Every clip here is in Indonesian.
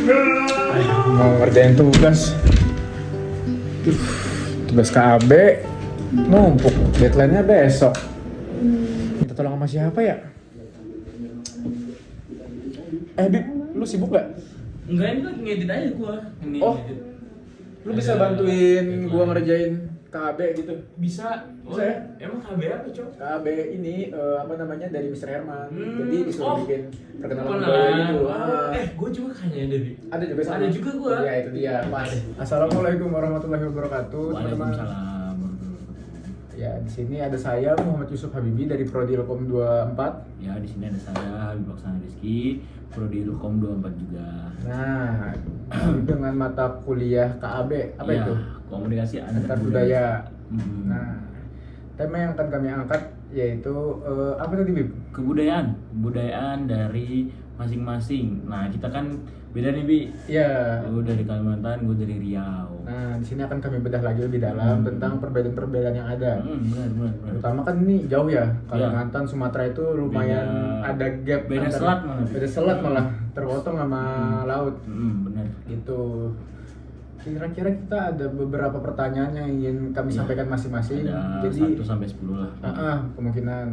Mau ngerjain tugas. Tugas KB numpuk, deadline-nya besok. Minta tolong sama siapa ya? Bib, lu sibuk gak? Enggak, ini lagi ngedit aja gua. Ini Oh. ngedit. Lu bisa bantuin gua ngerjain KB gitu? Bisa. Bisa ya? Emang KB apa, Cok? KB ini apa namanya dari Mr. Herman. Jadi Oh. disuruh bikin perkenalan Kenalan. budaya gitu. Gua juga kayaknya ada, Bi. Ada juga sama. Ada juga gua. Iya, itu dia. Pas. Assalamualaikum warahmatullahi wabarakatuh, teman-teman. Waalaikumsalam. Ya, di sini ada saya Muhammad Yusuf Habibi dari Prodi Ilkom 24. Ya, di sini ada saya Habib Aksana Rizky, Prodi Ilkom 24 juga. Nah, dengan mata kuliah KAB, apa Ya, itu? Komunikasi Antar budaya. Hmm. Nah, tema yang akan kami angkat yaitu apa tadi, Bib? Kebudayaan dari masing-masing. Nah, kita kan beda nih, Bi. Ya. Lu dari Kalimantan, gue dari Riau. Nah, di sini akan kami bedah lagi lebih dalam tentang perbedaan-perbedaan yang ada. Benar. Terutama kan ini jauh ya, Kalimantan, Sumatera itu lumayan Beda- ada gap. beda antara- selat malah. Beda selat malah, terpotong sama laut. Benar. Gitu. Kira-kira kita ada beberapa pertanyaan yang ingin kami sampaikan masing-masing. Ada Jadi 1 sampai 10 lah. kemungkinan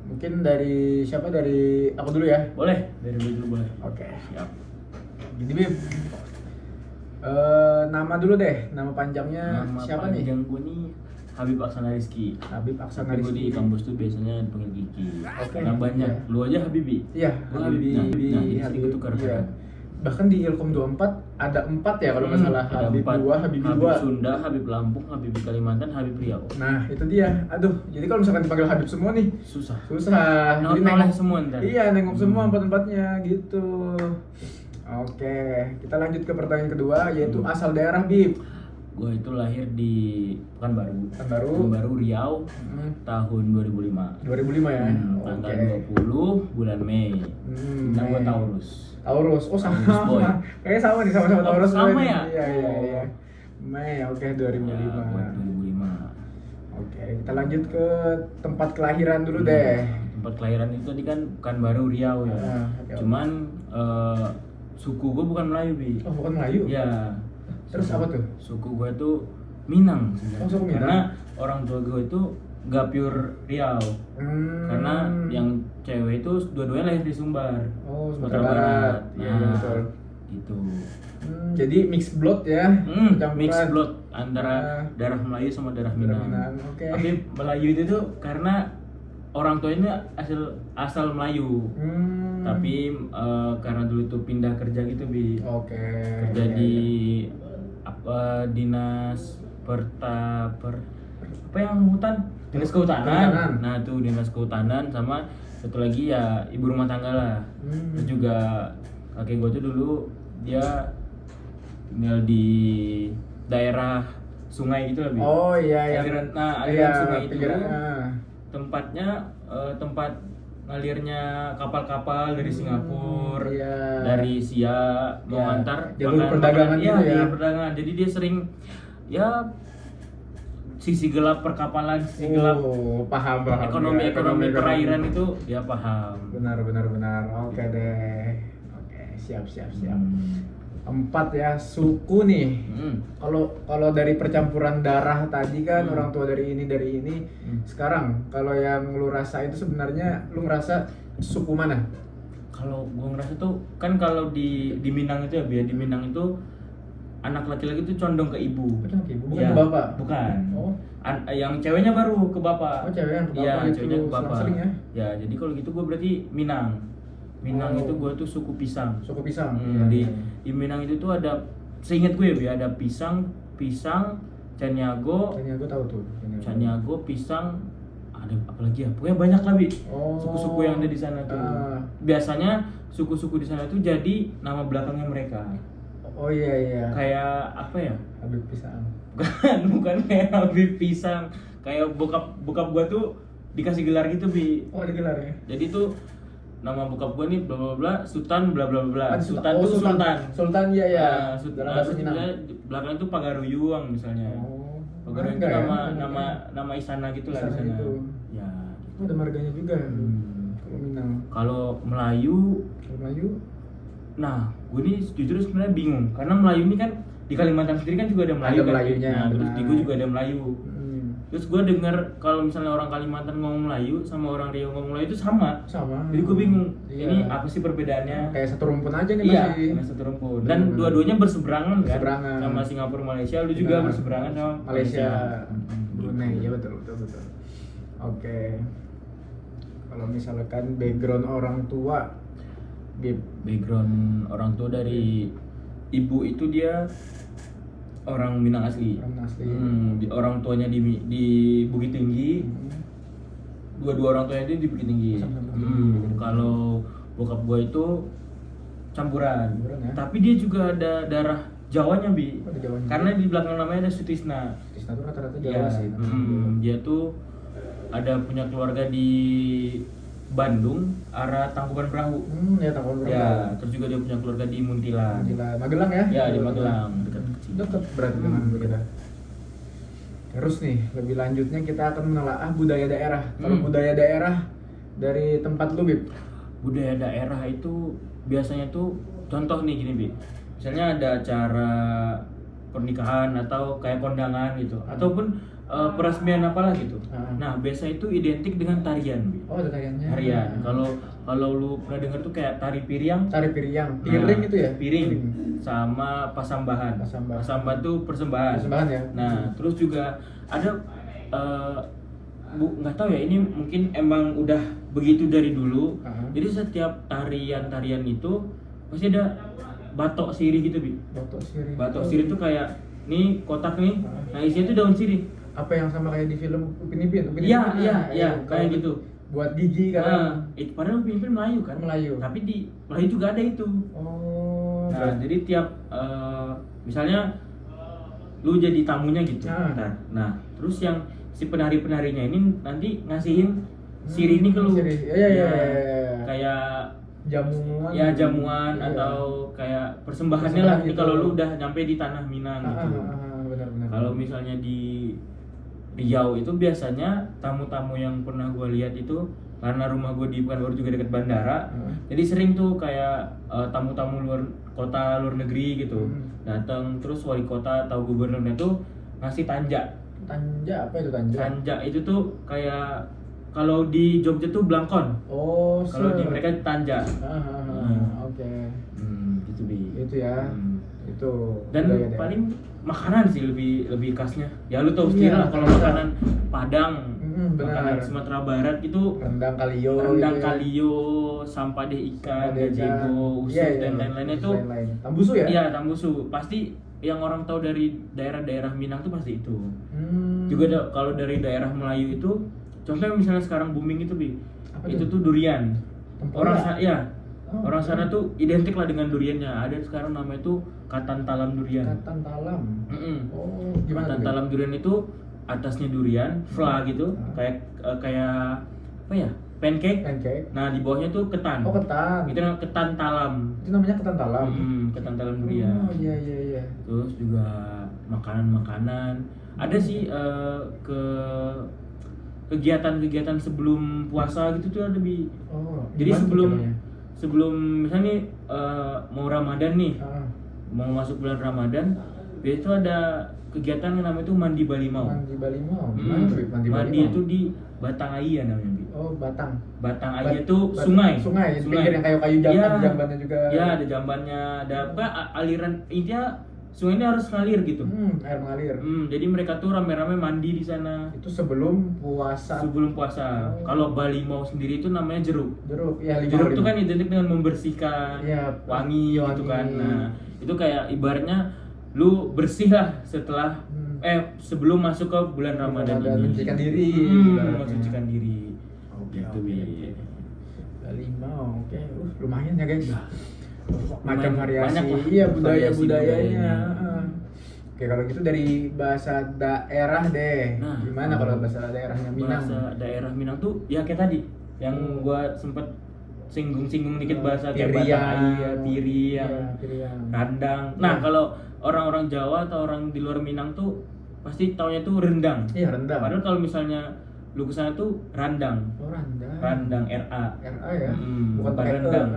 mungkin dari siapa, dari aku dulu ya. Boleh, dari lu dulu boleh. Oke. Siap. Jadi Bib, nama dulu deh, nama panjangnya Nama siapa nih? panjang gue nih Habib Aksana Rizky. Habib Aksana Tapi gue di Rizky. kampus tuh biasanya dipanggil Kiki. Oke. Karena banyak. Iya. Lu aja Habibi. Iya, Oh, Habibi. Nah, jadi sering Habib, tukar iya. Bahkan di Ilkom 24 ada 4 ya kalau nggak salah. Ada Habib 4. 2, Habib Habib 2. Sunda, Habib Lampung, Habib Kalimantan, Habib Riau. Nah, itu dia. Aduh, jadi kalau misalkan dipanggil Habib semua nih, Susah. susah. Jadi Noleh semua ntar. Iya, nengok semua empat-empatnya gitu. Oke, kita lanjut ke pertanyaan kedua, yaitu asal daerah, Bib. Gue itu lahir di Pekanbaru. Pekanbaru. Riau tahun 2005. 2005 ya. Tanggal Oke. 20 bulan Mei. Nah, gue Mei. Taurus. Taurus. Oh, sama. Taurus boy. Kayaknya sama nih, sama-sama Oh, Taurus. sama nih. ya? Iya. Mei, oke, 2005. Ya, buat 2005. Oke, kita lanjut ke tempat kelahiran dulu deh. Tempat kelahiran itu tadi kan Pekanbaru Riau ya. Oke. Cuman suku gue bukan Melayu, Bi. Oh, bukan Melayu? Ya. Terus apa tuh? Suku gue tuh Minang sebenarnya. Oh, suku Minang. Karena orang tua gue itu gak pure Riau. Karena yang cewek itu dua-duanya lahir di Sumbar. Oh, Sumatera Barat. Iya, Nah, betul. gitu. Jadi mixed blood ya. Campuran. Mixed blood antara Ah. darah Melayu sama darah Darah Minang. Minang, oke. Tapi Melayu itu tuh karena orang tuanya asal Melayu. Tapi karena dulu tuh pindah kerja gitu, Bi. Oke. Kerja iya, di iya. dinas apa yang hutan, dinas kehutanan. Nah, tuh dinas kehutanan sama satu lagi ya ibu rumah tangga lah. Terus juga kakek gue tuh dulu dia tinggal di daerah sungai gitu lah, Bi. Oh iya. Aliran sungai itu pinggiran. tempatnya tempat ngalirnya kapal-kapal dari Singapura, Iya. dari Siak mau Ya, ngantar jalur perdagangan iya, gitu ya. jalur perdagangan. Jadi dia sering ya sisi gelap perkapalan, sisi gelap Paham. ekonomi Ya, perairan itu dia paham. Benar. Oke deh. Oke, siap. Hmm. 4 ya, suku nih. Kalau dari percampuran darah tadi kan orang tua dari ini. Sekarang kalau yang lu rasa itu sebenarnya lu ngerasa suku mana? Kalau gua ngerasa tuh kan kalau di Minang itu ya, Bi, di Minang itu anak laki-laki itu condong ke ibu. Bukan ke ibu, bukan Ya, ke bapak. Bukan. Oh. Yang ceweknya baru ke bapak. Oh, cewek yang ke Iya, bapak itu ceweknya ke bapak. selang-seling ya? Ya, jadi kalau gitu gua berarti Minang. Minang Oh. itu gua tuh suku pisang. Suku pisang. Di Minang itu tuh ada, seingat gue ya, ada pisang, Caniago, Ini aku tahu tuh. Caniago, pisang, ada apa lagi ya? Pokoknya banyak lah, Bi. Oh. Suku-suku yang ada di sana tuh. Biasanya suku-suku di sana tuh jadi nama belakangnya mereka. Oh iya. Kayak apa ya? Habib pisang. Bukan kayak Habib pisang. Kayak bokap gua tuh dikasih gelar gitu, Bi. Oh, ada gelar ya. Jadi tuh nama bokap gua nih bla bla bla Sultan bla bla bla. Sultan Oh, tuh Sultan. Sultan iya ya. Sultan. Dalam bahasa Minang. Belakang itu Pagaruyuang misalnya. Oh. Pagaruyuang itu Marga ya? nama istana gitu lah di Istana sana. gitu. Ya. Oh, ada marganya juga. Hmm. Kalau Minang. Kalau Melayu, Kalau Melayu, nah gue nih jujur sebenarnya bingung karena Melayu ini kan di Kalimantan sendiri kan juga ada Melayu Ada kan. Melayunya, Nah, terus di gue juga ada Melayu. Terus gue denger kalau misalnya orang Kalimantan ngomong Melayu sama orang Riau ngomong Melayu itu sama. Jadi gue bingung, ini apa sih perbedaannya? Kayak satu rumpun aja nih Iya, masih. sama satu rumpun. Dan dua-duanya berseberangan kan? Berseberangan. Sama Singapura, Malaysia, lu juga berseberangan sama Malaysia. Brunei, ya betul. Oke. Kalau misalkan background orang tua, background orang tua dari ibu itu dia orang Minang asli. Orang asli. Orang tuanya di Bukit Tinggi. Dua-dua orang tuanya itu di Bukit Tinggi. Kalau bokap gue itu campuran. Ya? Tapi dia juga ada darah Jawanya, Bi. Ada Jawanya. Karena di belakang namanya ada Sutisna. Sutisna itu rata-rata Jawa Ya, sih. dia tuh ada punya keluarga di Bandung, arah Tangkuban Perahu. Ya Tangkuban Perahu. Ya, terus juga dia punya keluarga di Muntilan. Magelang ya? Ya, di Magelang, dekat. Dekat berarti dengan kita. Terus nih, lebih lanjutnya kita akan menelaah budaya daerah. Kalau budaya daerah dari tempat lu, Bib? Budaya daerah itu biasanya tuh contoh nih gini, Bib. Misalnya ada acara pernikahan atau kayak kondangan gitu, ataupun peresmian apalah gitu. Nah, biasa itu identik dengan tarian, Bib. Oh, ada tariannya. Tarian. Kalau lu pernah dengar tuh kayak tari piring. Piring itu ya? Piring sama pasambahan. Pasambahan tuh persembahan. Persembahan ya. Nah, terus juga ada nggak tahu ya, ini mungkin emang udah begitu dari dulu. Jadi setiap tarian itu pasti ada batok sirih gitu, Bi. Batok sirih itu kayak nih kotak nih. Nah, isinya tuh daun sirih. Apa yang sama kayak di film Upin Ipin? Iya, kayak gitu. Buat gigi kan. Itu padahal Upin Ipin Melayu kan. Melayu. Tapi di Melayu juga ada itu. Oh. Nah, jadi tiap misalnya lu jadi tamunya gitu. Nah, terus yang si penari-penarinya ini nanti ngasihin sirih ini ke lu. Iya. Kayak jamuan. Ya, jamuan atau kayak persembahannya lah gitu. Kalau lu udah nyampe di tanah Minang gitu. Benar. Kalau misalnya di Riau itu biasanya tamu-tamu yang pernah gue lihat itu karena rumah gue di Pekanbaru juga dekat bandara, jadi sering tuh kayak tamu-tamu luar kota, luar negeri gitu datang, terus wali kota atau gubernurnya tuh ngasih tanja. Tanja apa itu tanja? Tanja itu tuh kayak kalau di Jogja tuh blangkon. Oh, kalau di mereka tanja. Oke. Gitu, Bi. Itu ya. Itu. Dan paling makanan sih lebih khasnya. Ya lu tahu sendiri lah kalau makanan Padang, makanan Sumatera Barat itu rendang kalio, sampah deh ikan, gajebo, usus dan lain-lainnya itu. Tambusu ya? Iya, tambusu. Pasti yang orang tahu dari daerah-daerah Minang tuh pasti itu. Juga kalau dari daerah Melayu itu, contohnya misalnya sekarang booming itu, Bi. Itu tuh durian. Orang sana tuh identik lah dengan duriannya. Ada sekarang namanya tuh katan talam durian. Katan talam. Oh, gimana? Katan talam durian itu atasnya durian, fla gitu, kayak apa ya? Pancake. Nah, di bawahnya tuh ketan. Oh, ketan. Itu namanya ketan talam. Itu namanya ketan talam. Ketan talam durian. Oh, iya. Terus juga makanan-makanan. Ada sih kegiatan-kegiatan sebelum puasa gitu tuh ada, Bi. Oh. Jadi sebelum misalnya nih mau Ramadan nih, mau masuk bulan Ramadan, biasanya itu ada kegiatan yang namanya itu mandi Balimau. Mandi itu di Batang Ayia namanya, Bi. Oh, Batang. Batang Ayia itu sungai. Pinggir yang kayu-kayu jambannya juga. Ya, ada jambannya, ada apa aliran, intinya sungai ini harus ngalir gitu. Air mengalir. Jadi mereka tuh rame-rame mandi di sana. Itu sebelum puasa. Kalau Balimau sendiri itu namanya jeruk. Ya, jeruk itu kan identik dengan membersihkan, wangi gitu kan. Nah, itu kayak ibaratnya lu bersih lah setelah sebelum masuk ke bulan Ramadan ini. Mensucikan diri. Mensucikan diri. Gitu, Bi. Balimau, oke. Lumayan ya, guys. Macam variasi. Iya, budayanya. Oke, kalau gitu dari bahasa daerah deh. Gimana kalau bahasa daerahnya Minang? Bahasa daerah Minang tuh ya kayak tadi yang gua sempet singgung dikit bahasa kayak Batang Ayia, Piriang, Randang. Nah, kalau orang-orang Jawa atau orang di luar Minang tuh pasti taunya tuh rendang. Iya, rendang. Padahal kalau misalnya lu kesana tuh randang. Oh, randang. Randang RA ya. bukan rendang,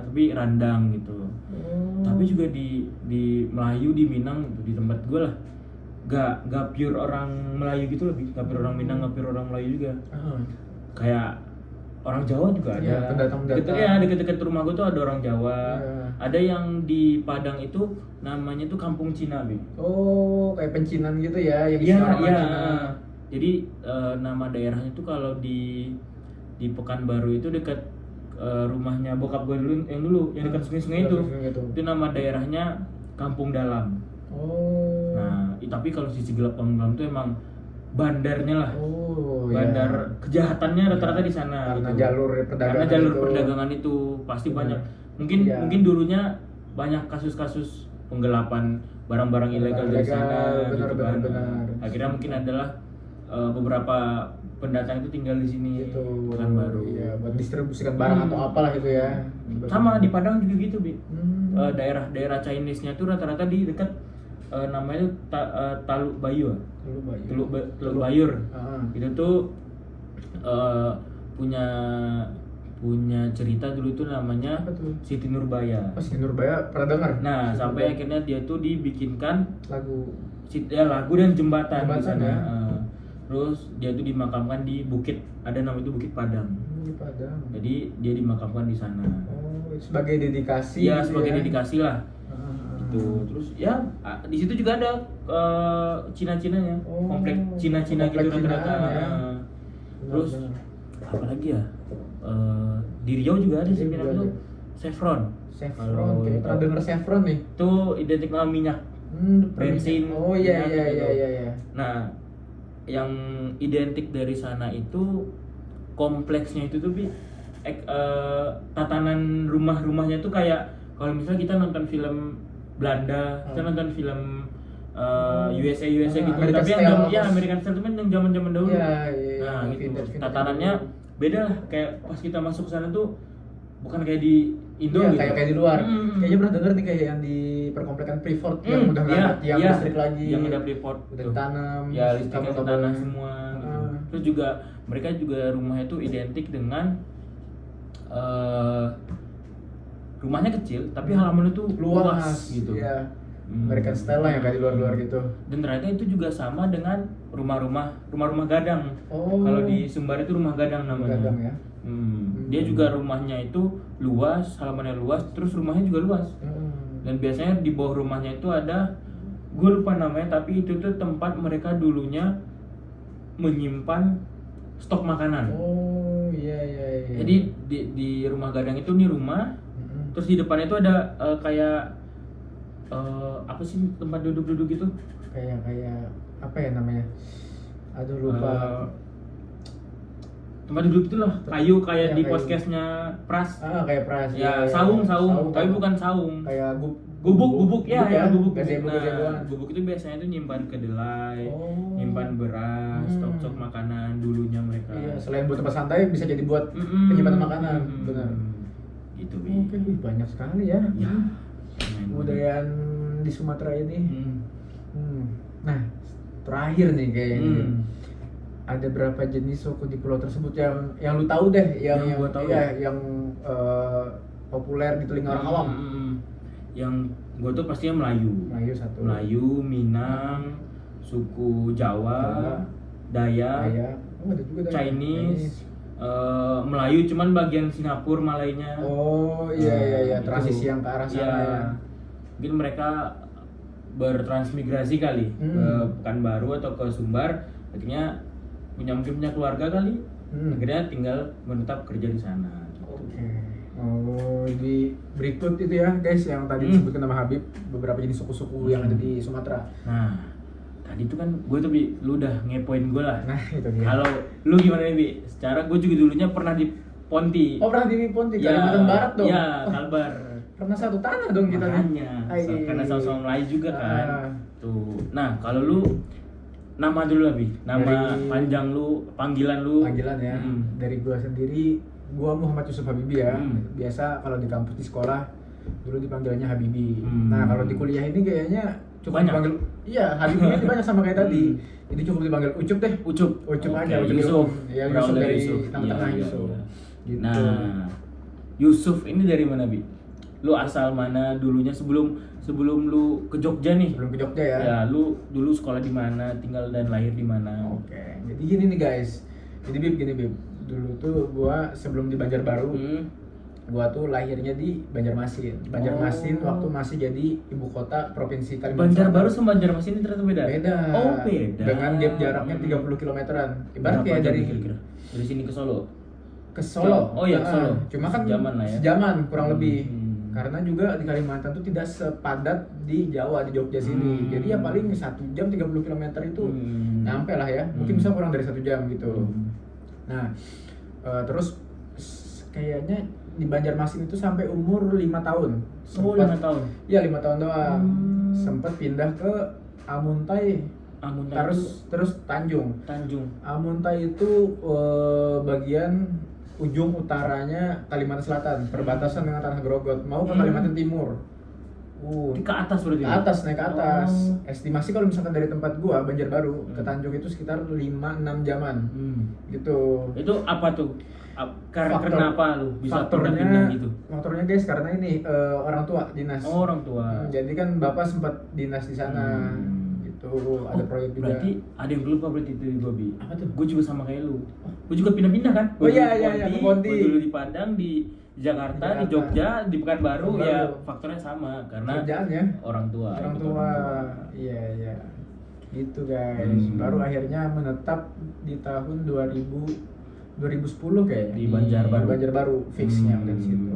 tapi randang gitu. Tapi juga di Melayu, di Minang, di tempat gue lah, gak pure orang Melayu gitu lebih, gak pure orang Minang, gak pure orang Melayu juga. Kayak orang Jawa juga ada. Iya, pendatang-pendatang. Ya deket-deket rumah gue tuh ada orang Jawa. Ada yang di Padang itu namanya tuh Kampung Cina, Bi. Oh, kayak pencinan gitu ya, yang Iya, orang iya. Cina. Jadi nama daerahnya itu kalau di Pekanbaru itu dekat rumahnya bokap gue dulu yang dekat sungai-sungai itu. Itu nama daerahnya Kampung Dalam. Oh. Nah, tapi kalau sisi gelap Kampung Dalam itu emang bandarnya lah. Oh, bandar iya. kejahatannya rata-rata di sana. Karena gitu. jalur perdagangan. Karena jalur itu. perdagangan itu pasti banyak. Mungkin Iya. mungkin dulunya banyak kasus-kasus penggelapan barang-barang ilegal dari sana benar, gitu kan. benar. Akhirnya mungkin adalah beberapa pendatang itu tinggal di sini Gitu. Pekanbaru. Iya, buat distribusikan barang atau apalah itu ya. Sama di Padang juga gitu, Bi. Hmm. Daerah Chinese-nya tuh rata-rata di dekat namanya tuh Taluk Bayu. Teluk Bayur. Itu tuh punya cerita dulu tuh namanya Apa tuh? Siti Nurbaya. Oh, Siti Nurbaya pernah dengar? Nah, Siti sampai Nurbaya. akhirnya dia tuh dibikinkan lagu lagu dan jembatan di sana. ya? Terus dia tuh dimakamkan di bukit, ada nama itu Bukit Padang. di Padang. Jadi dia dimakamkan di sana. Oh, sebagai dedikasi. Iya, gitu sebagai ya? dedikasi lah. Gitu. Terus ya di situ juga ada Cina-Cinanya, Oh, komplek Cina-Cina gitu komplek rata-rata. Cinaan ya. Terus Benar. apa lagi ya? Di Riau juga ada sih Riau minyak juga tuh ada. Chevron. Chevron, kayak pernah denger Chevron nih. Itu identik sama minyak. Bensin. Oh iya minyak iya gitu. iya. Nah, yang identik dari sana itu kompleksnya itu tuh tatanan rumah-rumahnya tuh kayak kalau misalnya kita nonton film Belanda, kita nonton film USA gitu, American tapi Style. yang American Style itu kan yang zaman-zaman dahulu. Iya, iya, Nah, gitu. vintage Tatanannya beda lah, kayak pas kita masuk ke sana tuh bukan kayak di Indo Iya, gitu. kayak di luar. Mm-mm. Kayaknya pernah denger nih kayak yang di perkomplekan Freeport yang udah nggak iya, ada tiang iya, listrik lagi. yang ada Freeport Udah tuh. ditanam. Ya listriknya ke kabel-kabel. tanah semua gitu. Terus juga mereka juga rumahnya itu identik dengan rumahnya kecil tapi halamannya tuh luas gitu. Iya. American Style lah yang kayak di luar-luar gitu. Dan ternyata itu juga sama dengan rumah-rumah gadang. Oh. Kalau di Sumbar itu rumah gadang namanya. Gadang ya. Dia juga rumahnya itu luas, halamannya luas, terus rumahnya juga luas. Dan biasanya di bawah rumahnya itu ada, gue lupa namanya, tapi itu tuh tempat mereka dulunya menyimpan stok makanan. Oh iya. Jadi di rumah gadang itu nih rumah, terus di depannya itu ada kayak apa sih tempat duduk-duduk gitu? Kayak apa ya namanya? Aduh lupa. Tempat duduk itu loh, kayu kayak Ya, di kayu. podcastnya Pras. Kayak pras. Ya, saung, tapi bukan saung. Kayak Gubuk ya, gubuk. Gazebo. Nah, gubuk itu biasanya tuh nyimpan kedelai, nyimpan beras, stok-stok makanan dulunya mereka. Iya, selain buat tempat santai bisa jadi buat penyimpanan makanan. Benar. Gitu, Bi. Oke, banyak sekali ya. Ya. Kebudayaan di Sumatera ini. Nah, terakhir nih kayaknya. Ada berapa jenis suku di pulau tersebut yang lu tahu deh, yang gua tahu. Iya, yang populer di telinga orang awam. Yang gue tuh pastinya Melayu. Melayu, Minang, suku Jawa, Dayak, Oh, ada juga Dayak. Chinese, Melayu cuman bagian Singapura Malaynya. Oh iya, transisi itu. yang ke arah sana ya. Mungkin mereka bertransmigrasi kali ke Pekanbaru atau ke Sumbar, akhirnya mungkin punya keluarga kali, akhirnya tinggal menetap kerja di sana. Oke. Oh, di berikut itu ya guys yang tadi disebutkan nama Habib, beberapa jenis suku-suku yang ada di Sumatera. Nah, tadi tuh kan gue tuh lu udah ngepoin gue lah. Nah, itu dia. Kalau lu gimana nih, Bi? Secara gue juga dulunya pernah di Ponti. Oh, pernah di Ponti, Kalimantan Barat dong. Iya, Kalbar. Pernah satu tanah dong kita nih. Makanya, karena sama-sama Melayu juga kan. Tuh. Nah, kalau lu nama dulu lah, Bi. Nama panjang lu, panggilan lu. Panggilan ya. Dari gua sendiri, gua Muhammad Yusuf Habibi ya. Biasa kalau di kampus di sekolah dulu dipanggilnya Habibi. Nah, kalau di kuliah ini kayaknya cukup banyak. dipanggil. Iya, Habibi ini banyak sama kayak tadi. Jadi cukup dipanggil Ucup deh. Ucup Aja, Ucup Yusuf. Ya, Berawal Yusuf dari Yusuf. tengah-tengah Iya, Yusuf. iya. Gitu. Nah, Yusuf ini dari mana, Bi? lu asal mana dulunya sebelum lu ke Jogja nih. Sebelum ke Jogja ya. Ya, lu dulu sekolah di mana, tinggal dan lahir di mana. Oke. Jadi gini nih guys. Jadi gini Bib. Dulu tuh gua sebelum di Banjarbaru, gua tuh lahirnya di Banjarmasin. Banjarmasin waktu masih jadi ibu kota provinsi Kalimantan Banjarbaru Selatan. sama Banjarmasin ini ternyata beda. Beda. Oh, beda. Dengan gap jaraknya 30 kilometeran. Ibarat Berapa kayak jam dari kira-kira? Dari sini ke Solo. ke Solo. Oh iya, ke Solo. Cuma kan Sejaman lah ya. sejaman kurang lebih. Hmm. Karena juga di Kalimantan tuh tidak sepadat di Jawa, di Jogja sini. Jadi ya paling 1 jam 30 km itu nyampe lah ya. Mungkin bisa kurang dari 1 jam gitu. Nah, terus kayaknya di Banjarmasin itu sampai umur 5 tahun. Oh, 5 tahun. Iya, 5 tahun doang. Sempat pindah ke Amuntai. Amuntai Terus Tanjung. Amuntai itu bagian ujung utaranya Kalimantan Selatan, perbatasan dengan Tanah Grogot, mau ke Kalimantan Timur. Ke atas berarti. Ke atas, naik ke atas. Estimasi kalau misalkan dari tempat gua Banjarbaru ke Tanjung itu sekitar 5-6 jaman. Gitu. Itu apa tuh? Kenapa lu bisa faktornya pindah gitu? Faktornya guys, karena ini orang tua dinas. Oh, orang tua. Jadi kan bapak sempat dinas di sana. Gitu, ada proyek juga. Berarti ada yang lupa berarti itu di gua, Bi. Apa tuh? Gue juga sama kayak lu. Gue juga pindah-pindah kan? Oh iya, ke Ponti. Gue dulu di Padang, di Jakarta, di Jogja, di Pekanbaru, ya faktornya sama karena kerjaannya orang tua. Iya. Gitu guys. Baru akhirnya menetap di tahun 2010 kayaknya Di Banjarbaru. fixnya dari situ.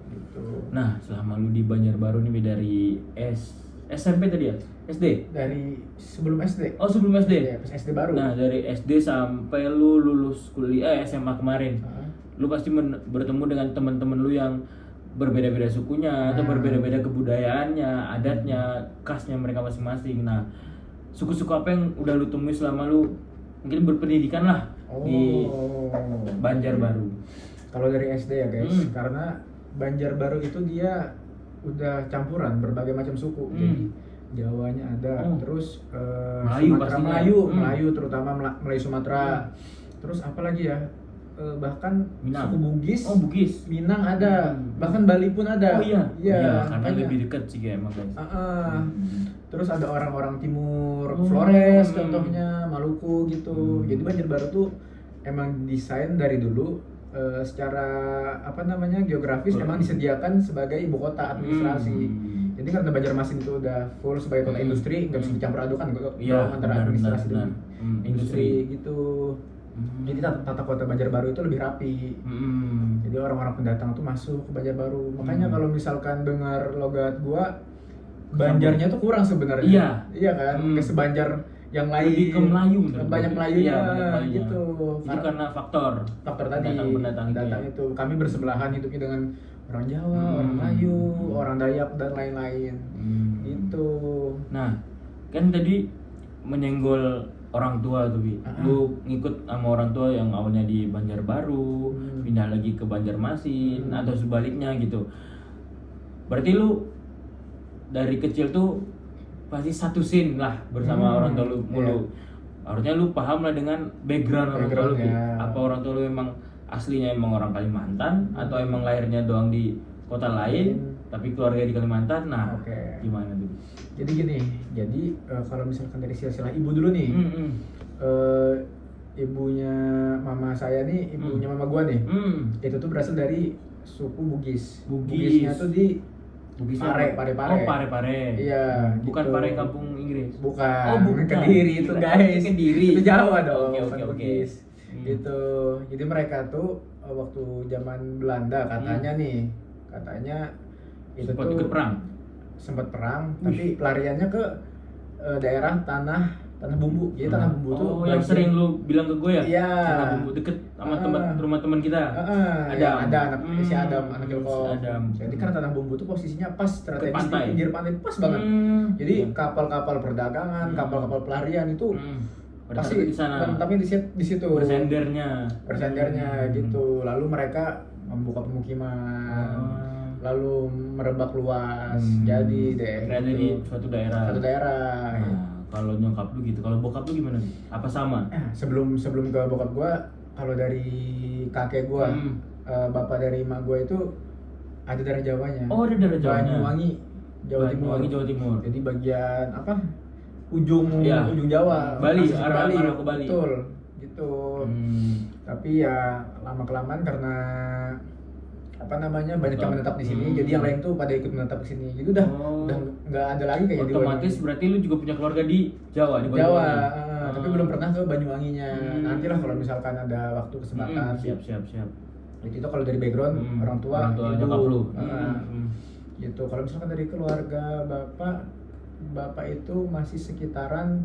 Gitu. Nah, selama lu di Banjarbaru nih dari SMP tadi ya? SD? Dari sebelum SD. Oh, sebelum SD? Ya, pas SD baru. Nah, dari SD sampai lu lulus kuliah SMA kemarin, lu pasti bertemu dengan teman-teman lu yang berbeda-beda sukunya atau berbeda-beda kebudayaannya, adatnya, khasnya mereka masing-masing. Nah, suku-suku apa yang udah lu temui selama lu mungkin berpendidikan lah di Banjarbaru? Kalau dari SD ya guys, karena Banjarbaru itu dia udah campuran berbagai macam suku. Jadi Jawanya ada, terus Melayu Sumatera pastinya. Melayu terutama Melayu Sumatera. Terus apa lagi ya? Bahkan Minang. suku Bugis. Oh, Bugis. Minang ada, bahkan Bali pun ada. Oh iya. Karena makanya. lebih dekat sih kayak emang guys. Terus ada orang-orang timur, Flores contohnya, Maluku gitu. Jadi Banjarbaru tuh emang desain dari dulu secara apa namanya geografis emang disediakan sebagai ibu kota administrasi. Jadi karena Banjarmasin itu udah full sebagai kota industri, nggak bisa dicampur adukan antara administrasi dan industri gitu. Jadi tata kota Banjarbaru itu lebih rapi. Jadi orang-orang pendatang tuh masuk ke Banjarbaru. Makanya kalau misalkan dengar logat gua, Banjarnya tuh kurang sebenarnya. Iya kan? Ke sebanjar yang lain. Lebih ke Melayu. Banyak Melayunya gitu. Jadi karena faktor tadi pendatang itu. Kami bersebelahan hidupnya dengan orang Jawa, orang Melayu, orang Dayak dan lain-lain. Gitu. Nah, kan tadi menyenggol orang tua tuh, Bi. Lu ngikut sama orang tua yang awalnya di Banjarbaru, pindah lagi ke Banjarmasin atau sebaliknya gitu. Berarti lu dari kecil tuh pasti satu scene lah bersama orang tua lu mulu. Harusnya lu paham lah dengan background orang tua lu. Apa orang tua lu emang aslinya emang orang Kalimantan atau emang lahirnya doang di kota lain tapi keluarga di Kalimantan. Nah, gimana tuh? Jadi gini, kalau misalkan dari silsilah ibu dulu nih, ibunya mama saya nih, ibunya mama gua nih, itu tuh berasal dari suku Bugis. Bugisnya tuh di Pare. Oh, Pare. Iya. Bukan gitu. Pare kampung Inggris. Bukan. Oh, bukan. Kediri itu guys. Kediri. Itu Jawa dong. Oke. Bugis. Gitu. Jadi mereka tuh waktu zaman Belanda katanya itu sempat tuh ikut perang. Sempat perang, tapi pelariannya ke daerah tanah bumbu. Jadi tanah bumbu tuh yang sering lu bilang ke gue ya? Iya. Tanah bumbu deket sama rumah teman kita. Ada anak si Adam, anak Ilko. Adam. Jadi karena tanah bumbu tuh posisinya pas strategis di pinggir pantai, pas banget. Jadi kapal-kapal perdagangan, kapal-kapal pelarian itu pasti di sana. Tapi di situ. Bersendernya gitu. Lalu mereka membuka pemukiman. Lalu merebak luas. Jadi deh. Berada di suatu daerah. Nah, kalau nyokap lu gitu, kalau bokap lu gimana? Apa sama? Sebelum ke bokap gua, kalau dari kakek gua, bapak dari emak gua itu Ada daerah Jawanya. Oh, ada daerah Jawanya. Banyuwangi, Jawa Timur. Banyuwangi, Jawa Timur. Jadi bagian apa? Ujung Jawa. Bali, masih ke arah ke Bali. Betul, gitu. Tapi ya lama kelamaan karena apa namanya banyak yang menetap di sini, jadi yang lain tuh pada ikut menetap di sini. Jadi udah nggak ada lagi kayak di otomatis berarti lu juga punya keluarga di Jawa, di Jawa, tapi belum pernah ke Banyuwanginya. Nantilah kalau misalkan ada waktu kesempatan. Siap. Jadi itu kalau dari background orang tua ibu, nyokap lu. Gitu. Kalau misalkan dari keluarga bapak itu masih sekitaran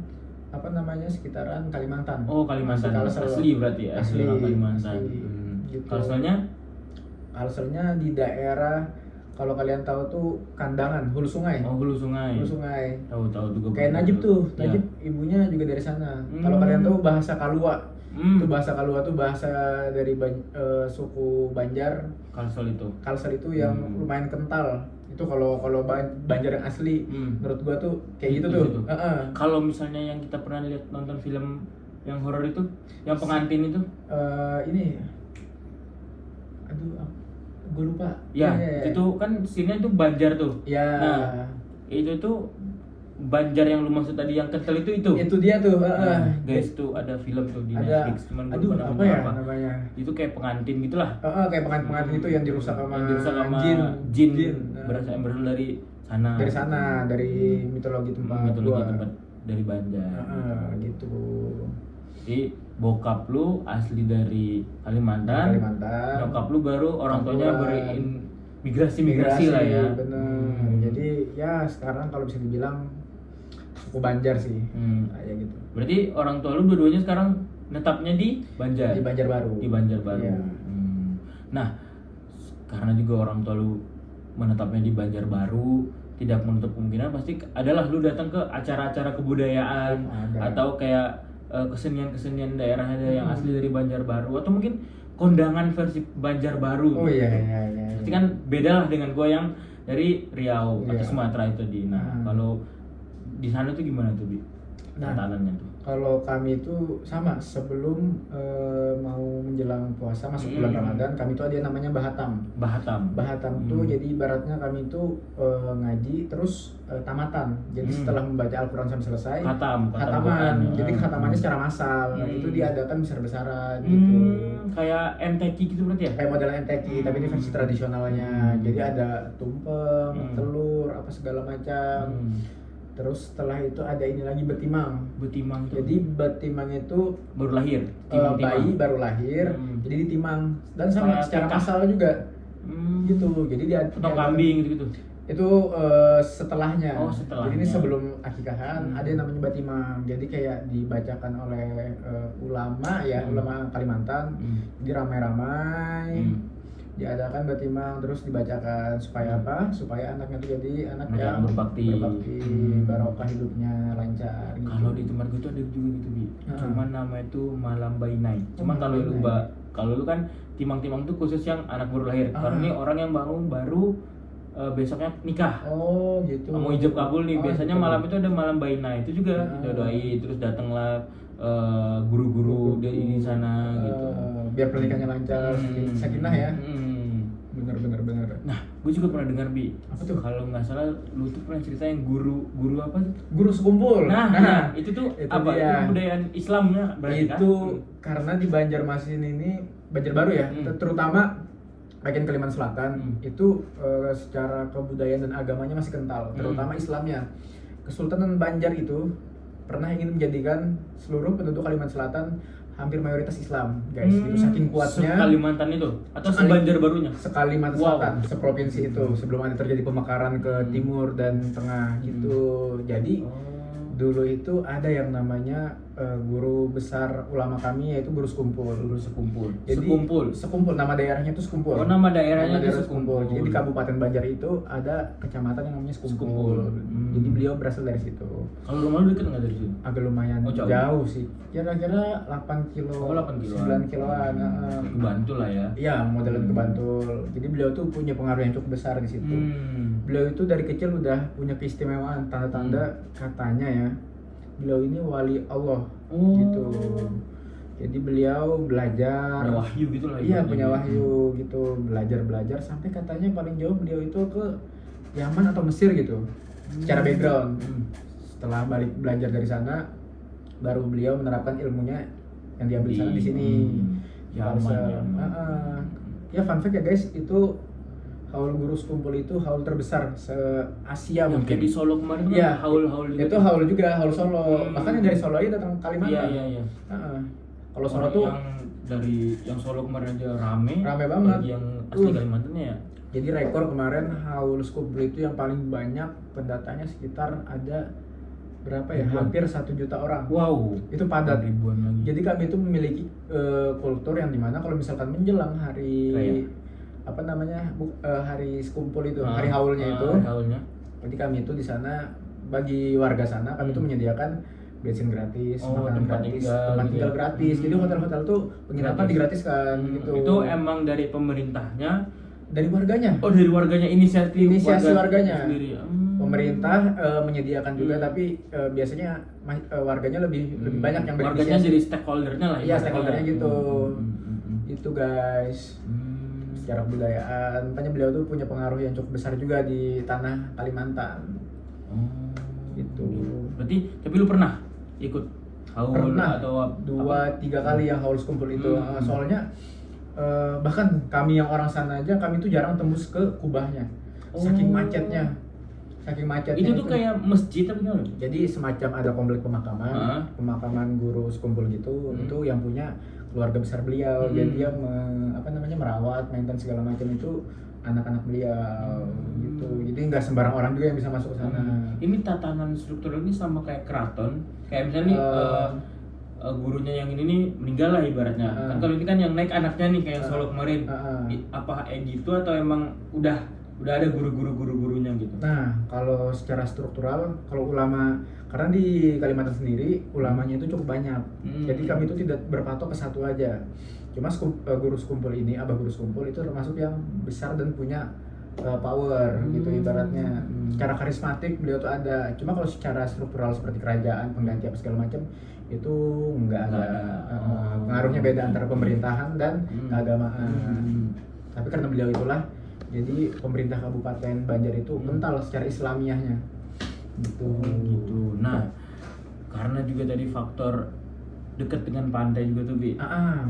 apa namanya, sekitaran Kalimantan. Oh, Kalimantan. Asli berarti ya, asli orang Kalimantan. Gitu. Kalselnya di daerah, kalau kalian tahu tuh Kandangan, Hulu Sungai. Oh, Hulu Sungai. Tahu juga. Kayak Najib tuh, Najib ibunya juga dari sana. Kalau kalian tahu bahasa Kalua, itu bahasa Kalua tuh bahasa dari suku Banjar. Kalsel itu yang lumayan kental. Itu kalau Banjar yang asli, menurut gua tuh kayak gitu tuh. Kalau misalnya yang kita pernah lihat nonton film yang horor itu, yang pengantin itu, ini, aduh, gue lupa. Ya, itu kan scene-nya tuh Banjar tuh. Ya. Nah, itu tuh Banjar yang lu maksud tadi yang kental itu. Itu dia tuh. Guys, tuh ada film tuh di Netflix, cuman gue lupa namanya. Itu kayak pengantin gitulah. Kayak pengantin itu yang dirusak sama jin. Berasal dari sana. Dari sana, dari mitologi tempat dari Banjar. Gitu. Jadi bokap lu asli dari Kalimantan. Nyokap lu baru orang tuanya migrasi lah ya. Bener. Jadi ya sekarang kalau bisa dibilang suku Banjar sih. Kayak gitu. Berarti orang tua lu dua-duanya sekarang netapnya di Banjar. Di Banjar Baru. Iya. Nah, karena juga orang tua lu menetapnya di Banjar Baru, tidak menutup kemungkinan pasti adalah lu datang ke acara-acara kebudayaan atau kayak kesenian-kesenian daerah yang asli dari Banjar Baru, atau mungkin kondangan versi Banjar Baru. Oh iya. Pasti kan beda lah dengan gua yang dari Riau atau Sumatera itu di. Nah, kalau di sana tuh gimana tuh, Bi? Tantangannya tuh. Kalau kami itu sama, sebelum mau menjelang puasa masuk bulan Ramadan, kami itu ada yang namanya Bahatam tuh jadi ibaratnya kami itu ngaji terus tamatan. Jadi setelah membaca Al-Qur'an sampai selesai, khataman. Jadi khatamannya secara massal. Itu diadakan besar-besaran gitu. Kayak MTQ gitu berarti ya? Kayak model MTQ, tapi ini versi tradisionalnya. Jadi ada tumpeng, telur, apa segala macam. Terus setelah itu ada ini lagi betimang tuh. Jadi betimang itu baru lahir, bayi baru lahir, jadi ditimang dan sama secara massal juga. Gitu. Jadi dia potong kambing gitu. Itu setelahnya. Setelahnya. Jadi ini sebelum akikahan ada yang namanya batimang. Jadi kayak dibacakan oleh ulama Kalimantan. Jadi ramai-ramai. Diadakan batimang terus dibacakan supaya apa? Supaya anaknya itu jadi anak yang berbakti, barokah hidupnya lancar. Gitu. Kalau di tempat gue tuh ada juga gitu, Bi. Cuman nama itu Malam Bainai. Cuman kalau lu kan timang-timang tuh khusus yang anak baru lahir. Karena ini orang yang baru besoknya nikah. Oh gitu. Mau ijab kabul nih. Biasanya malam itu ada Malam Bainai. Itu juga didoain, terus datanglah guru-guru di sana gitu. Biar pernikahannya lancar, sakinah ya. Bener. Nah, gue juga pernah dengar, Bi. Apa tuh? Kalau nggak salah, lu tuh pernah cerita yang guru apa tuh? Guru sekumpul. Nah, itu tuh itu apa? Dia. Itu kebudayaan Islamnya berarti itu karena di Banjarmasin ini, Banjar Baru ya, terutama bagian Kalimantan Selatan itu secara kebudayaan dan agamanya masih kental, terutama Islamnya. Kesultanan Banjar itu pernah ingin menjadikan seluruh penduduk Kalimantan Selatan hampir mayoritas Islam, guys. Itu saking kuatnya. Kalimantan itu atau Banjar Barunya? Kalimantan Selatan, seprovinsi itu sebelum ada terjadi pemekaran ke timur dan tengah gitu. Jadi dulu itu ada yang namanya guru besar ulama kami yaitu guru sekumpul. Jadi sekumpul nama daerahnya itu Sekumpul. Oh, nama daerahnya itu Sekumpul. Jadi di Kabupaten Banjar itu ada kecamatan yang namanya Sekumpul. Jadi beliau berasal dari situ. Kalau rumah lu deket nggak dari situ? Agak lumayan jauh sih. Kira-kira 8 kilo. 9 kiloan. Bantul lah ya. Iya, modelan ke Bantul. Jadi beliau tuh punya pengaruh yang cukup besar di situ. Beliau itu dari kecil udah punya keistimewaan, tanda-tanda katanya ya. Beliau ini wali Allah gitu. Jadi beliau belajar, punya wahyu gitu lah. iya ibaratnya punya gitu. wahyu gitu, belajar sampai katanya paling jauh beliau itu ke Yaman atau Mesir gitu. Secara background. Setelah balik belajar dari sana, baru beliau menerapkan ilmunya yang diambil di sana di sini. Yaman, Ya fun fact ya guys, itu haul guru sekumpul itu haul terbesar se-Asia yang mungkin. kayak di Solo kemarin kan Iya, haul-haul juga. itu haul juga, haul Solo. Bahkan yang dari Solo aja datang ke Kalimantan. Iya. Kalau Solo tuh yang dari yang Solo kemarin aja rame banget. apalagi yang asli Kalimantannya ya. Jadi rekor kemarin haul sekumpul itu yang paling banyak pendatanya sekitar ada berapa ya? Ribuan. Hampir 1 juta orang. Wow, Itu padat. ribuan lagi. Jadi kami itu memiliki kultur yang dimana kalau misalkan menjelang hari Raya. hari sekumpul itu, hari haulnya itu. Hari haulnya. Jadi kami itu di sana bagi warga sana kami itu menyediakan bensin gratis, makanan tempat gratis, tinggal tempat gitu tinggal ya. gratis. Jadi hotel-hotel tuh penginapan Gratis. digratiskan gitu. Itu emang dari pemerintahnya. Dari warganya. Oh, dari warganya, Inisiasi warganya. sendiri. Pemerintah menyediakan juga, tapi biasanya warganya lebih banyak yang warganya berinisiasi. jadi stakeholdernya lah. Iya, stakeholdernya gitu. Hmm. Itu guys. Secara kebudayaan, makanya beliau tuh punya pengaruh yang cukup besar juga di tanah Kalimantan. Gitu. Berarti tapi lu pernah ikut haul Pernah atau 2-3 kali yang haul sekumpul itu. Soalnya bahkan kami yang orang sana aja, kami tuh jarang tembus ke kubahnya. Saking macetnya. Itu tuh kayak masjid apa gimana? Jadi semacam ada komplek pemakaman guru sekumpul gitu. Itu yang punya keluarga besar beliau. Jadi dia merawat, maintenance segala macam itu anak-anak beliau gitu. Jadi nggak sembarang orang juga yang bisa masuk ke sana. Ini tatanan struktural ini sama kayak keraton. Kayak misalnya nih gurunya yang ini nih meninggal lah ibaratnya. Kan kalau ini kan yang naik anaknya nih kayak Solo kemarin. Apa kayak gitu atau emang udah ada gurunya gitu? Nah, kalau secara struktural, kalau ulama, karena di Kalimantan sendiri ulamanya itu cukup banyak. Jadi kami itu tidak berpatok ke satu aja. Cuma guru sekumpul ini, abah guru sekumpul itu termasuk yang besar dan punya power gitu ibaratnya. Secara karismatik beliau tuh ada. Cuma kalau secara struktural seperti kerajaan, pengganti apa segala macam itu enggak ada. Pengaruhnya beda antara pemerintahan dan keagamaan. Tapi karena beliau itulah, jadi pemerintah Kabupaten Banjar itu kental secara Islamiahnya gitu. Nah, karena juga tadi faktor dekat dengan pantai juga tuh Bi.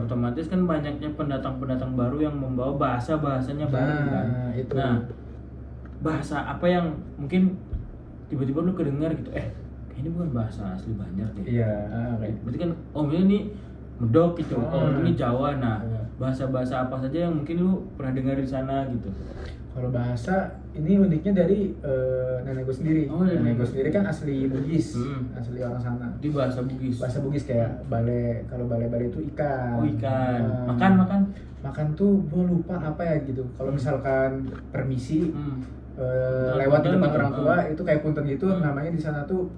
Otomatis kan banyaknya pendatang baru yang membawa bahasanya baru kan. Itu. Nah, bahasa apa yang mungkin tiba-tiba lu kedengar gitu, ini bukan bahasa asli Banjar deh. Iya, Berarti kan ini Medok gitu. Ini Jawa. Nah, bahasa-bahasa apa saja yang mungkin lu pernah dengar di sana gitu? Kalau bahasa ini uniknya dari nenek gue sendiri. Nenek gue sendiri kan asli Bugis, asli orang sana. Di bahasa Bugis. Bahasa Bugis kayak bale. Kalau bale itu ikan. Ikan. Makan tuh gue lupa apa ya gitu. Kalau misalkan permisi lewat di depan orang tua itu kayak punten gitu, namanya di sana tuh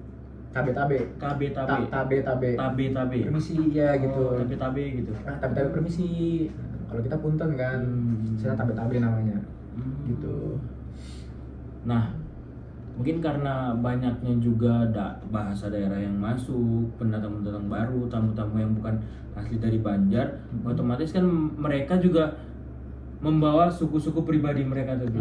tabe-tabe. Permisi ya gitu. Tabe gitu. Tabe permisi. Kalau kita punten kan, sana tabe-tabe namanya. Gitu. Nah, mungkin karena banyaknya juga bahasa daerah yang masuk, pendatang baru, tamu-tamu yang bukan asli dari Banjar, otomatis kan mereka juga membawa suku-suku pribadi mereka tuh.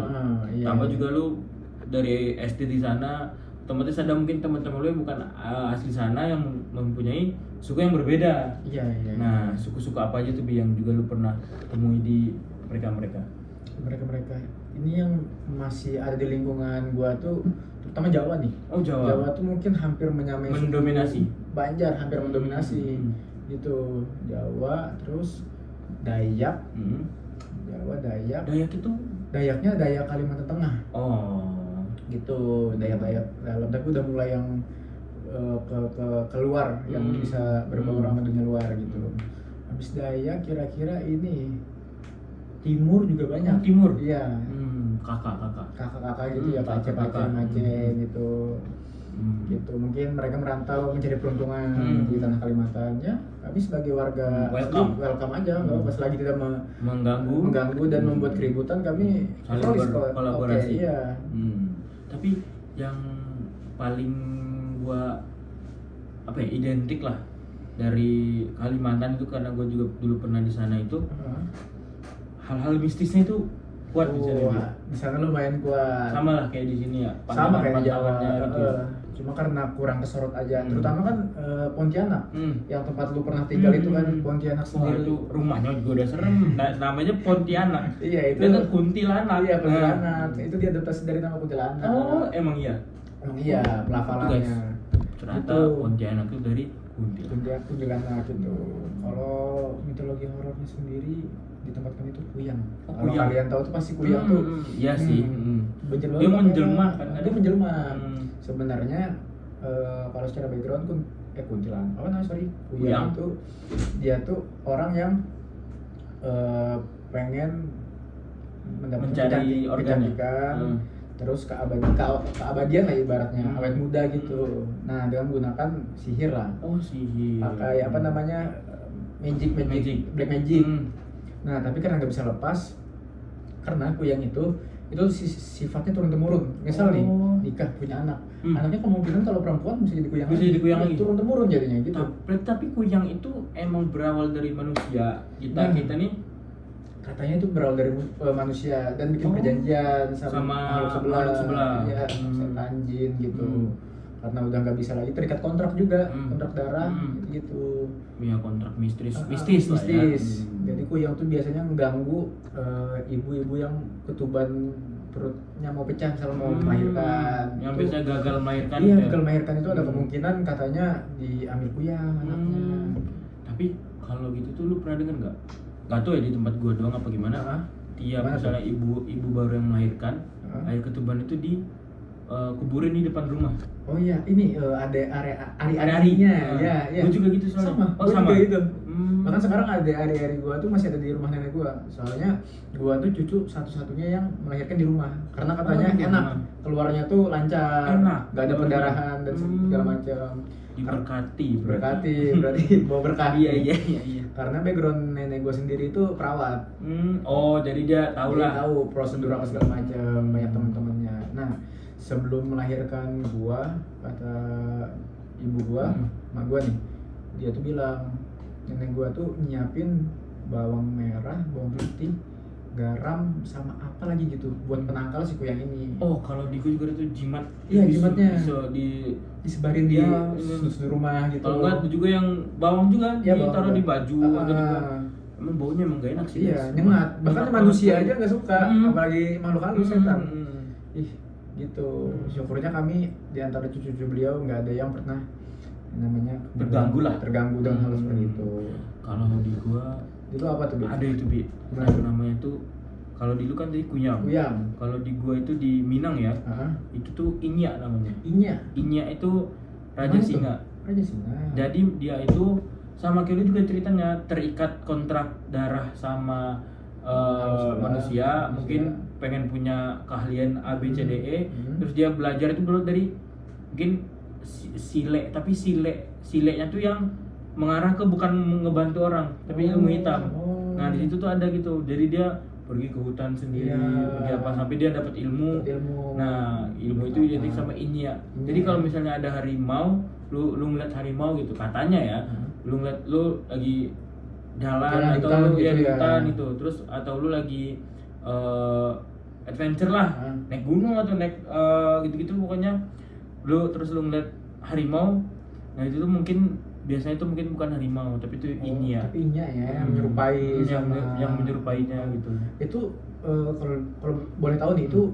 Iya. Tambah juga lu dari SD di sana, otomatis ada mungkin teman-teman lu yang bukan asli sana yang mempunyai suku yang berbeda. Iya. Nah, suku-suku apa aja tuh Bi yang juga lu pernah temui di mereka? Mereka ini yang masih ada di lingkungan gua tuh terutama Jawa nih. Jawa tuh mungkin hampir mendominasi Banjar, hampir mendominasi gitu. Jawa, terus Dayak. Dayak itu Dayaknya Dayak Kalimantan Tengah gitu. Dayak dalam, tapi udah mulai yang keluar yang bisa berbau sama dunia luar gitu. Habis Dayak kira-kira ini Timur juga banyak. Timur? Iya. Kakak gitu ya, pace gitu. Gitu. Mungkin mereka merantau mencari peruntungan di tanah Kalimantan ya. Kami sebagai warga welcome aja, nggak apa selagi tidak mengganggu dan membuat keributan, kami saling kolaborasi. Iya. Tapi yang paling gua identik lah dari Kalimantan itu karena gue juga dulu pernah di sana itu hal-hal mistisnya itu kuat di sana. Di sana lumayan kuat. Sama lah kayak di sini ya. Sama kayak di Jawa. Pantangannya gitu. Cuma karena kurang kesorot aja. Terutama kan Pontianak. Yang tempat lu pernah tinggal itu kan Pontianak Wah, sendiri. itu rumahnya juga udah serem. Namanya Pontianak. Iya itu. Itu kan kuntilanak. Iya kuntilanak. Itu diadaptasi dari nama kuntilanak. Oh, emang iya. Iya pelafalannya. Ternyata Itu. Pontianak itu dari Kuntilanak itu. Kalau mitologi horornya sendiri di tempat kami itu kuyang. Oh, Kalau kuyang. kalian tahu tuh pasti kuyang tuh. Iya sih. Dia menjelma kan. Dia menjelma. Sebenarnya kalau secara background kuntilanak. Oh nah sorry. Kuyang tuh dia tuh orang yang pengen mendapatkan mencari kecantikan. Terus keabadian lah ibaratnya, awet muda gitu. Nah dengan menggunakan sihir lah. Oh sihir. Pakai apa namanya magic, black magic. Nah tapi karena nggak bisa lepas, karena kuyang itu sifatnya turun temurun. Misal nih nikah punya anak, anaknya kemungkinan kalau perempuan bisa jadi kuyang. Bisa jadi kuyang lagi. Turun temurun jadinya gitu. Tapi kuyang itu emang berawal dari manusia. Kita nih katanya itu berawal dari manusia dan bikin perjanjian sama makhluk sebelah. Ya, setan jin gitu. Karena udah nggak bisa lagi terikat kontrak juga, kontrak darah gitu. Iya kontrak mistis Mistis. lah ya. Jadi kuyang tuh biasanya mengganggu ibu-ibu yang ketuban perutnya mau pecah misalnya mau melahirkan. Yang biasanya gagal melahirkan. Iya, gagal melahirkan itu ada kemungkinan katanya diambil kuyang anaknya. Tapi kalau gitu tuh lu pernah dengar nggak? Gak tau ya di tempat gua doang apa gimana? Tiap misalnya ibu baru yang melahirkan, air ketuban itu kuburin di depan rumah. Oh iya, ini ada ari-arinya. Iya. Gua juga gitu soalnya. Sama. Juga gitu. Bahkan sekarang ada ari-ari gua tuh masih ada di rumah nenek gua. Soalnya gua tuh cucu satu-satunya yang melahirkan di rumah. Karena katanya enak, keluarnya tuh lancar, nggak ada pendarahan dan segala macam. Berkati berarti mau berkah. Iya. Karena background nenek gue sendiri itu perawat. Oh jadi dia tahu lah. Tahu prosedur apa segala macam, banyak teman-temannya. Nah sebelum melahirkan gua, kata ibu gua, mak gua nih, dia tuh bilang nenek gua tuh nyiapin bawang merah, bawang putih, garam sama apa lagi gitu buat penangkal si kuyang ini. Oh kalau di gua juga itu jimat. Iya jimatnya. Bisa disebarin di seluruh rumah gitu. Kalau enggak itu juga yang bawang juga ditaruh di baju atau di emang baunya emang gak enak sih. Iya, nyengat. Bahkan manusia aja nggak suka, apalagi makhluk halus setan. Ih, gitu. Syukurnya kami di antara cucu-cucu beliau nggak ada yang pernah namanya terganggu dengan hal seperti itu. Kalau di gua itu apa tuh? Ada itu namanya tuh kalau di lu kan tadi kuyang. Kalau di gua itu di Minang ya. Itu tuh Inya namanya. Inya itu Raja Singa. Jadi dia itu sama kayak lu juga ceritanya terikat kontrak darah sama manusia, mungkin pengen punya keahlian A B C D E, terus dia belajar itu dulu dari mungkin sile, tapi silenya tuh yang mengarah ke bukan ngebantu orang, tapi ilmu hitam. Nah di situ tuh ada gitu, jadi dia pergi ke hutan sendiri, pergi apa sampai dia dapat ilmu. Nah ilmu itu identik sama Inya. Jadi kalau misalnya ada harimau, lu ngeliat harimau gitu katanya ya, lu lagi jalan atau lu di hutan itu, terus atau lu lagi adventure lah, naik gunung atau naik gitu-gitu pokoknya, lu ngeliat harimau, nah itu tuh mungkin biasanya itu mungkin bukan harimau tapi itu Inya. Tapi Inya ya, yang menyerupai yang menyerupainya gitu. Itu kalau boleh tahu nih itu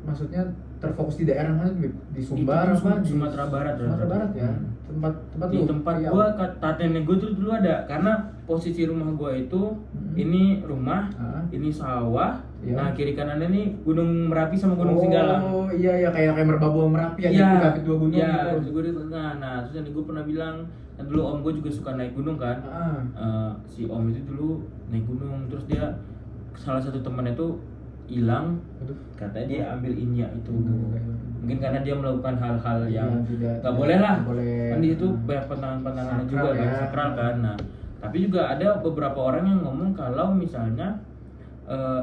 maksudnya terfokus di daerah mana? Di Sumbar apa? Di Sumatera Barat. Sumatera Barat ya. Tempat di tempat gua kata nenek gua tuh dulu ada, karena posisi rumah gua itu ini rumah, ini sawah. Nah kiri kanannya nih Gunung Merapi sama Gunung Singgalang. Oh iya kayak Merbabu Merapi ya, dua gunung gitu. Gue di tengah. Nah terus nenek gua pernah bilang, nah dulu om gua juga suka naik gunung kan. Si om itu dulu naik gunung, terus dia salah satu temannya tuh hilang, katanya dia ambil Inya itu. Mungkin karena dia melakukan hal-hal yang nggak boleh lah, kan di situ banyak pantangan-pantangan juga kan, sakral kan. Nah tapi juga ada beberapa orang yang ngomong kalau misalnya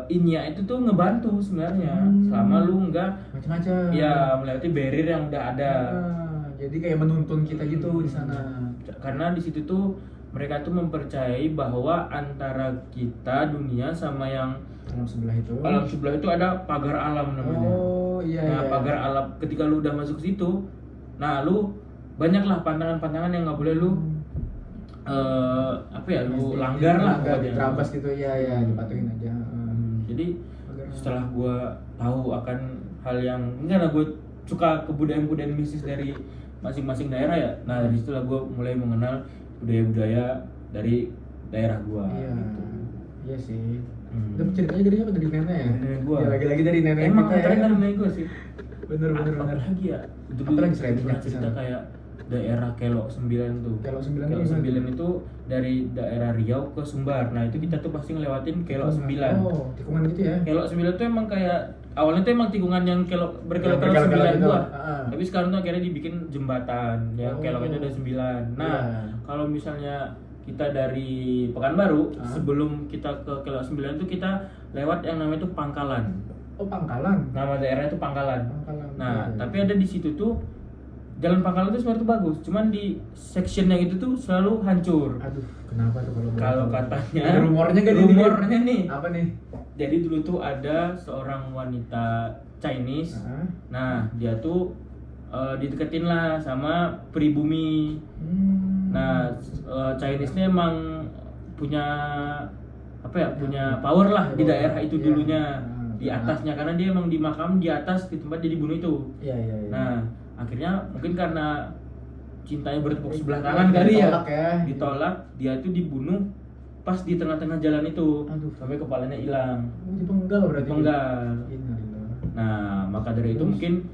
Inya itu tuh ngebantu sebenarnya selama lu nggak macam-macam ya melewati barrier yang udah ada. jadi kayak menuntun kita gitu di sana. Karena di situ tuh mereka tuh mempercayai bahwa antara kita dunia sama yang alam sebelah itu ada pagar alam namanya. Oh iya. Nah, iya. pagar alam ketika lu udah masuk ke situ, nah lu banyaklah pantangan-pantangan yang nggak boleh lu lu langgar lah pokoknya. Terabas gitu ya dipatuhin aja. Jadi setelah gua tahu akan hal yang enggak lah, gua suka kebudayaan mistis dari masing-masing daerah ya. Nah, dari situlah gua mulai mengenal budaya-budaya dari daerah gua. Iya. Gitu. Iya sih. Itu ceritanya dari apa? Dari nenek ya? Nenek gua. Ya, lagi-lagi dari nenek Emang kita dari ya. nenek gua sih. Bener. Apa lagi ya? Itu Apa lagi selain pernah minyak cerita sana? kayak daerah Kelok 9 tuh. Kelok 9 Kelok itu 9 itu dari daerah Riau ke Sumbar. Nah, itu kita tuh pasti ngelewatin Kelok 9. Oh, tikungan gitu ya? Kelok 9 tuh emang kayak awalnya tuh emang tikungan yang berkelok-kelok berkelok-kelok 9 gitu. gua. Tapi Ah. sekarang tuh akhirnya dibikin jembatan yang Kelok itu ada 9. Nah, kalau misalnya kita dari Pekanbaru, sebelum kita ke Kelok 9 itu kita lewat yang namanya tuh Pangkalan. Oh, Pangkalan. Nama daerahnya tuh Pangkalan. Nah, Iya. tapi ada di situ tuh jalan Pangkalan itu sebenarnya tuh bagus, cuman di section yang itu tuh selalu hancur. Aduh, kenapa tuh Kalau katanya ada rumornya gak rumornya nih. Apa nih? Jadi dulu tuh ada seorang wanita Chinese. Nah, dia tuh dideketin lah sama pribumi. Nah, Chinese-nya emang punya punya power lah di daerah itu dulunya. Di atasnya, karena dia emang di makam di atas di tempat dia dibunuh itu. Iya. Nah, akhirnya mungkin karena cintanya bertepuk sebelah tangan kali ya, ditolak, dia tuh dibunuh pas di tengah-tengah jalan itu. Aduh. Sampai kepalanya hilang. Dipenggal berarti. Dipenggal. Nah, maka dari itu mungkin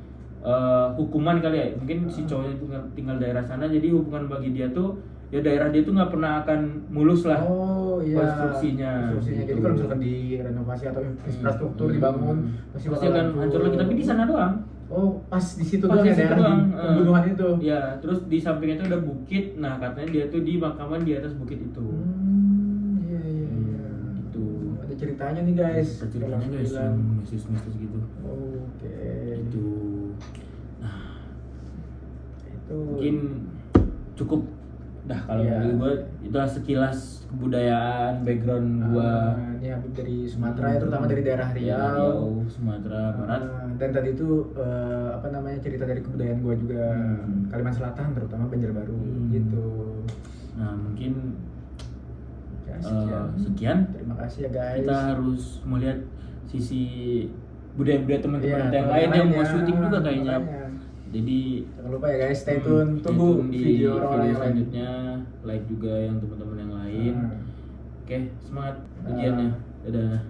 hukuman kali ya, mungkin si cowoknya itu tinggal daerah sana, jadi hukuman bagi dia tuh ya daerah dia tuh nggak pernah akan mulus lah. Oh iya. Konstruksinya. Jadi Gitu. kalau misalkan direnovasi atau infrastruktur dibangun pasti Pasti akan hancur lagi, tapi di sana doang. Oh, pas di situ Pas doang di ya situ daerah doang, pembunuhan itu. Ya, terus di sampingnya itu ada bukit. Nah, katanya dia tuh di makaman di atas bukit itu. Iya. Gitu. Ada ceritanya nih guys. Ceritanya guys, Bilang. yang mistis-mistis gitu. Oke. Itu. Itu Mungkin cukup dah kalau dari gue, itu sekilas kebudayaan background gua. Ini Habib dari Sumatera ya, terutama dari daerah Riau. Sumatera Barat. Dan tadi itu cerita dari kebudayaan gua juga Kalimantan Selatan, terutama Banjarbaru gitu. Nah, mungkin Ya, sekian. Terima kasih ya guys. Kita harus melihat sisi budaya-budaya teman-teman Iya, kita yang lain yang mau lainnya. syuting juga kayaknya. Makanya. Jadi Jangan lupa ya guys, stay tune, stay tunggu tune di video orang-orang yang lain. selanjutnya, like juga yang teman-teman yang lain. Oke, semangat ujiannya. Dadah.